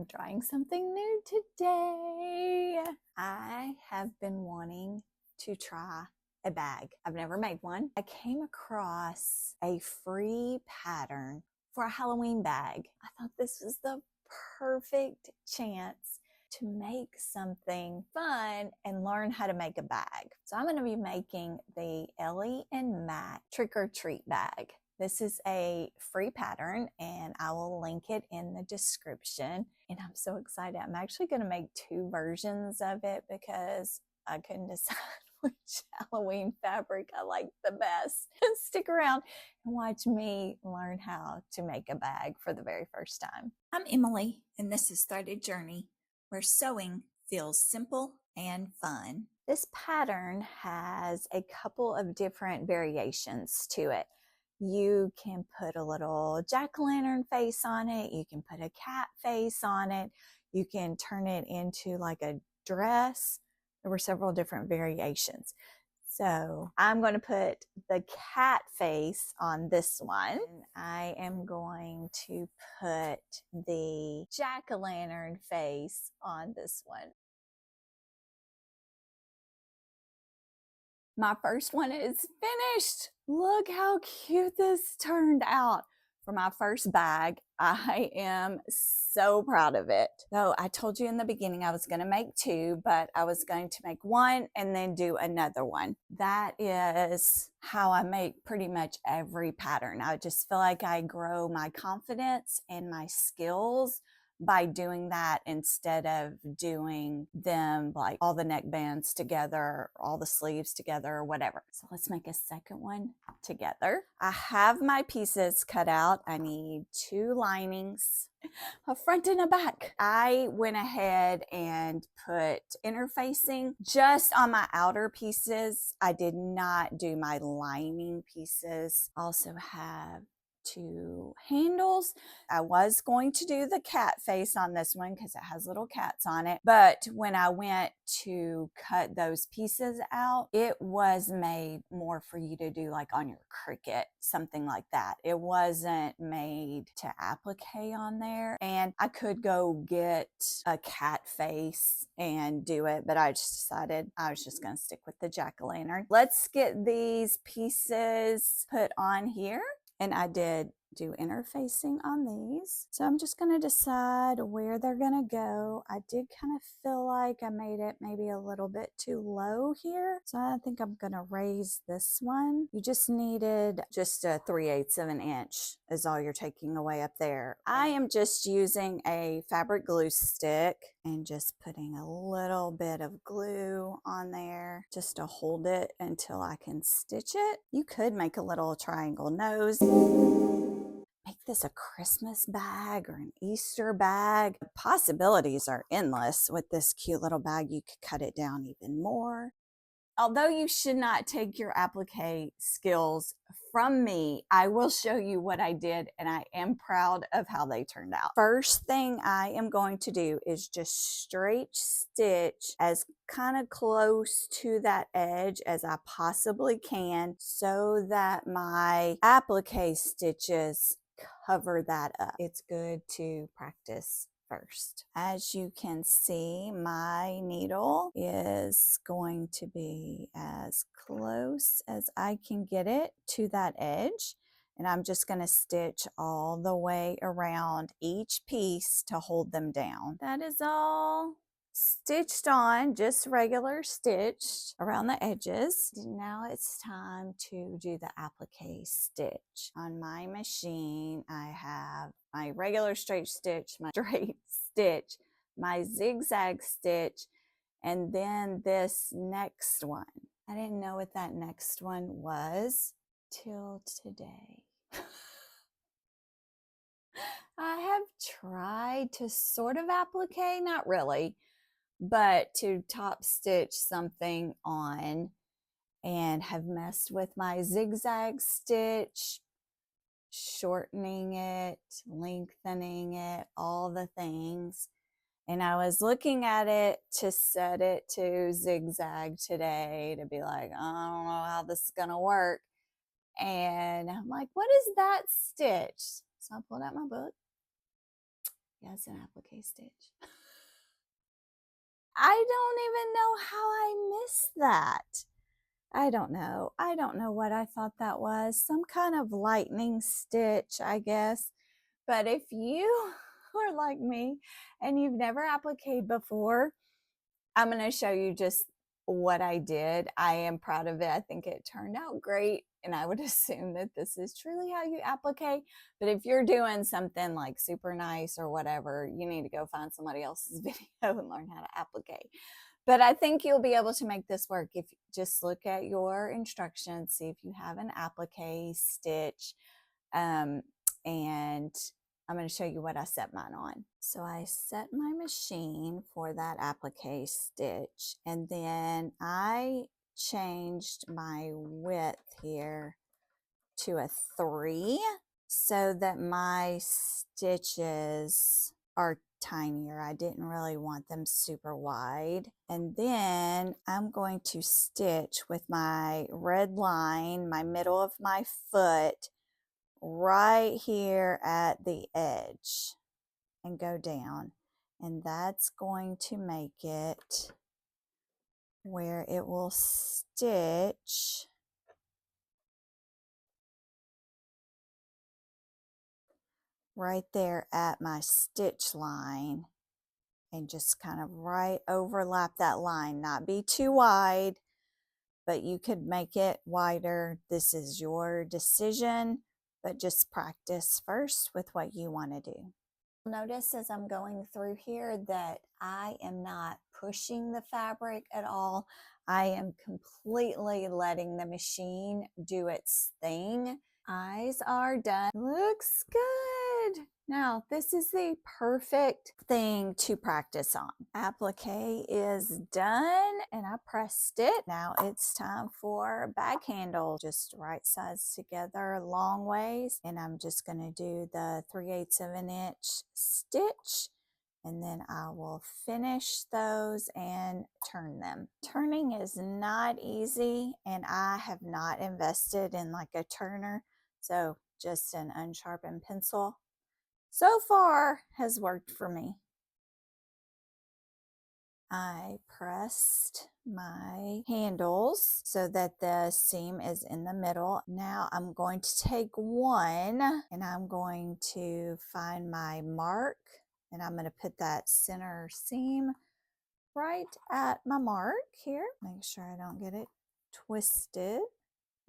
I'm trying something new today. I have been wanting to try a bag. I've never made one. I came across a free pattern for a Halloween bag. I thought this was the perfect chance to make something fun and learn how to make a bag. So I'm going to be making the Ellie and Mac trick or treat bag. This is a free pattern and I will link it in the description. And I'm so excited. I'm actually going to make two versions of it because I couldn't decide which Halloween fabric I like the best. Stick around and watch me learn how to make a bag for the very first time. I'm Emily and this is Threaded Journey, where sewing feels simple and fun. This pattern has a couple of different variations to it. You can put a little jack-o'-lantern face on it. You can put a cat face on it. You can turn it into like a dress. There were several different variations. So I'm going to put the cat face on this one. I am going to put the jack-o'-lantern face on this one. My first one is finished. Look how cute this turned out for my first bag. I am so proud of it. So I told you in the beginning I was going to make two, but I was going to make one and then do another one. That is how I make pretty much every pattern. I just feel like I grow my confidence and my skills by doing that instead of doing them like all the neckbands together, all the sleeves together or whatever. So let's make a second one together. I have my pieces cut out. I need two linings, a front and a back. I went ahead and put interfacing just on my outer pieces. I did not do my lining pieces. Also have two handles. I was going to do the cat face on this one because it has little cats on it, but when I went to cut those pieces out, it was made more for you to do like on your Cricut, something like that. It wasn't made to applique on there, and I could go get a cat face and do it, but I just decided I was just going to stick with the jack-o'-lantern. Let's get these pieces put on here. And I did do interfacing on these. So I'm just going to decide where they're going to go. I did kind of feel like I made it maybe a little bit too low here. So I think I'm going to raise this one. You just needed just a 3/8 of an inch is all you're taking away up there. I am just using a fabric glue stick and just putting a little bit of glue on there just to hold it until I can stitch it. You could make a little triangle nose. Make this a Christmas bag or an Easter bag. The possibilities are endless with this cute little bag. You could cut it down even more. Although you should not take your applique skills from me, I will show you what I did and I am proud of how they turned out. First thing I am going to do is just straight stitch as kind of close to that edge as I possibly can so that my applique stitches cover that up. It's good to practice first. As you can see, my needle is going to be as close as I can get it to that edge. And I'm just going to stitch all the way around each piece to hold them down. That is all stitched on, just regular stitched around the edges. Now it's time to do the applique stitch. On my machine, I have my regular straight stitch, my straight stitch, my zigzag stitch, and then this next one. I didn't know what that next one was till today. I have tried to sort of applique, not really, but to top stitch something on and have messed with my zigzag stitch, shortening it, lengthening it, all the things. And I was looking at it to set it to zigzag today to be like, I don't know how this is gonna work. And I'm like, what is that stitch? So I pulled out my book Yes, an applique stitch. I don't even know how I missed that. I don't know. I don't know what I thought that was. Some kind of lightning stitch, I guess. But if you are like me and you've never appliqued before, I'm going to show you just what I did. I am proud of it. I think it turned out great. And I would assume that this is truly how you applique. But if you're doing something like super nice or whatever, you need to go find somebody else's video and learn how to applique. But I think you'll be able to make this work if you just look at your instructions, see if you have an applique stitch, and I'm going to show you what I set mine on. So I set my machine for that applique stitch, and then I changed my width here to a 3 so that my stitches are tinier. I didn't really want them super wide. And then I'm going to stitch with my red line, my middle of my foot, right here at the edge and go down. And that's going to make it where it will stitch right there at my stitch line and just kind of right overlap that line, not be too wide, but you could make it wider. This is your decision, but just practice first with what you want to do. Notice as I'm going through here that I am not pushing the fabric at all. I am completely letting the machine do its thing. Eyes are done. Looks good. Now, this is the perfect thing to practice on. Applique is done and I pressed it. Now it's time for bag handle. Just right sides together long ways. And I'm just going to do the 3/8 of an inch stitch. And then I will finish those and turn them. Turning is not easy, and I have not invested in like a turner. So just an unsharpened pencil so far has worked for me. I pressed my handles so that the seam is in the middle. Now I'm going to take one and I'm going to find my mark, and I'm going to put that center seam right at my mark here. Make sure I don't get it twisted.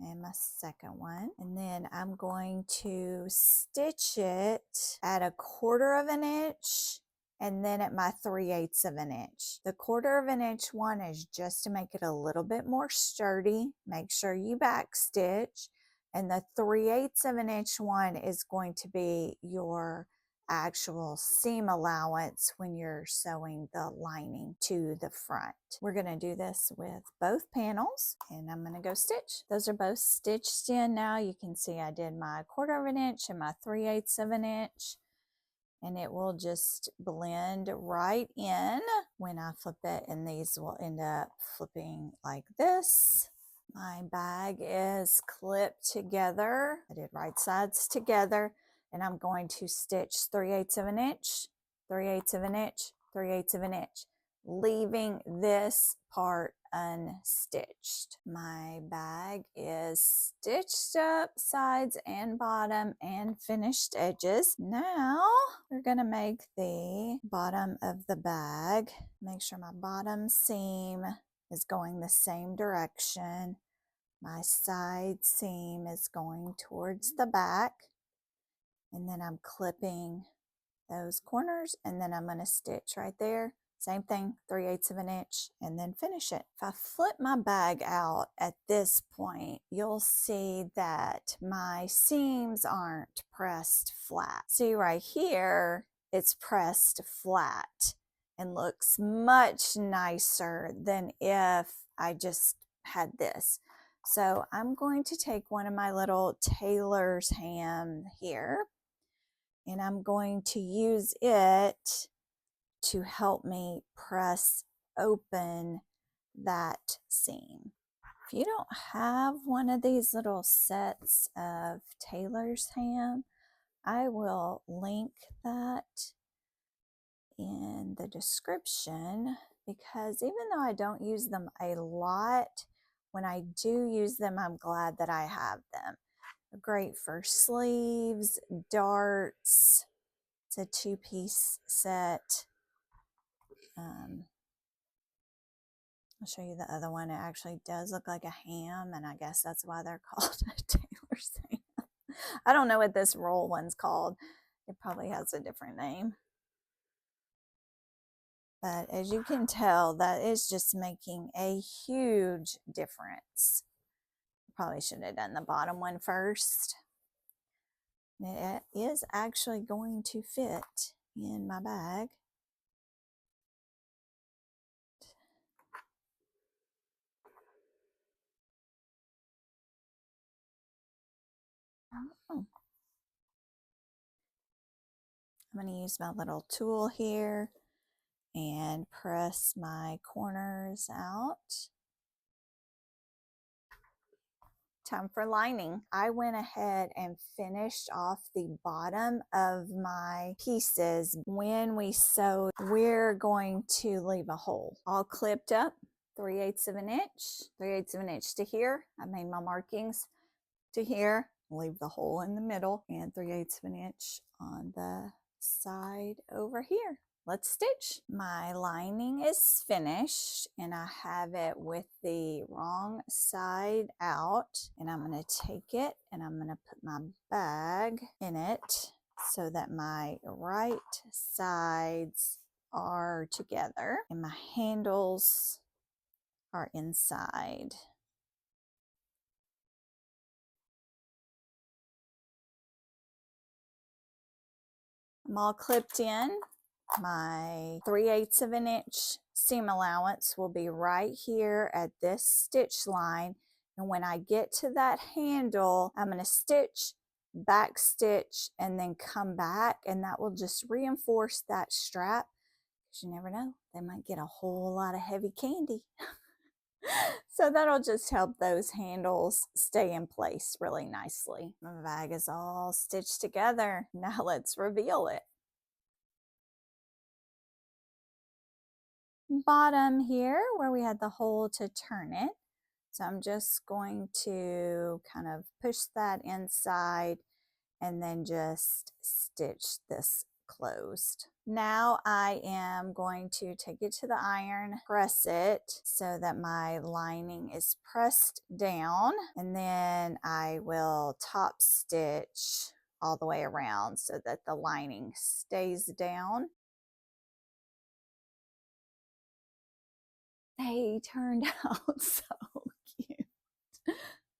And my second one, and then I'm going to stitch it at a 1/4 of an inch and then at my 3/8 of an inch. The 1/4 of an inch one is just to make it a little bit more sturdy. Make sure you back stitch, and the 3/8 of an inch one is going to be your actual seam allowance when you're sewing the lining to the front. We're going to do this with both panels, and I'm going to go stitch. Those are both stitched in now. You can see I did my 1/4 of an inch and my 3/8 of an inch, and it will just blend right in when I flip it, and these will end up flipping like this. My bag is clipped together. I did right sides together. And I'm going to stitch 3/8 of an inch, 3/8 of an inch, 3/8 of an inch, leaving this part unstitched. My bag is stitched up sides and bottom and finished edges. Now we're going to make the bottom of the bag. Make sure my bottom seam is going the same direction. My side seam is going towards the back. And then I'm clipping those corners, and then I'm going to stitch right there. Same thing, 3/8 of an inch, and then finish it. If I flip my bag out at this point, you'll see that my seams aren't pressed flat. See right here, it's pressed flat and looks much nicer than if I just had this. So I'm going to take one of my little tailor's ham here, and I'm going to use it to help me press open that seam. If you don't have one of these little sets of tailor's ham, I will link that in the description, because even though I don't use them a lot, when I do use them, I'm glad that I have them. They're great for sleeves, darts. It's a 2-piece set. I'll show you the other one. It actually does look like a ham, and I guess that's why they're called a tailor's ham. I don't know what this roll one's called. It probably has a different name. But as you can tell, that is just making a huge difference. Probably should have done the bottom one first. It is actually going to fit in my bag. Oh. I'm going to use my little tool here and press my corners out. Time for lining. I went ahead and finished off the bottom of my pieces. When we sewed, we're going to leave a hole. All clipped up, 3/8 of an inch, 3/8 of an inch to here. I made my markings to here, leave the hole in the middle, and 3/8 of an inch on the side over here. Let's stitch. My lining is finished, and I have it with the wrong side out, and I'm going to take it and I'm going to put my bag in it so that my right sides are together and my handles are inside. I'm all clipped in. My 3/8 of an inch seam allowance will be right here at this stitch line, and when I get to that handle, I'm going to stitch, back stitch, and then come back, and that will just reinforce that strap, because you never know, they might get a whole lot of heavy candy. So that'll just help those handles stay in place really nicely. My bag is all stitched together. Now let's reveal it. Bottom here where we had the hole to turn it. So I'm just going to kind of push that inside and then just stitch this closed. Now I am going to take it to the iron, press it so that my lining is pressed down, and then I will top stitch all the way around so that the lining stays down. They turned out so cute.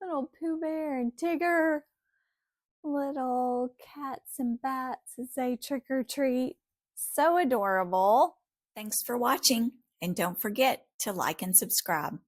Little Pooh Bear and Tigger. Little cats and bats as they trick or treat. So adorable. Thanks for watching, and don't forget to like and subscribe.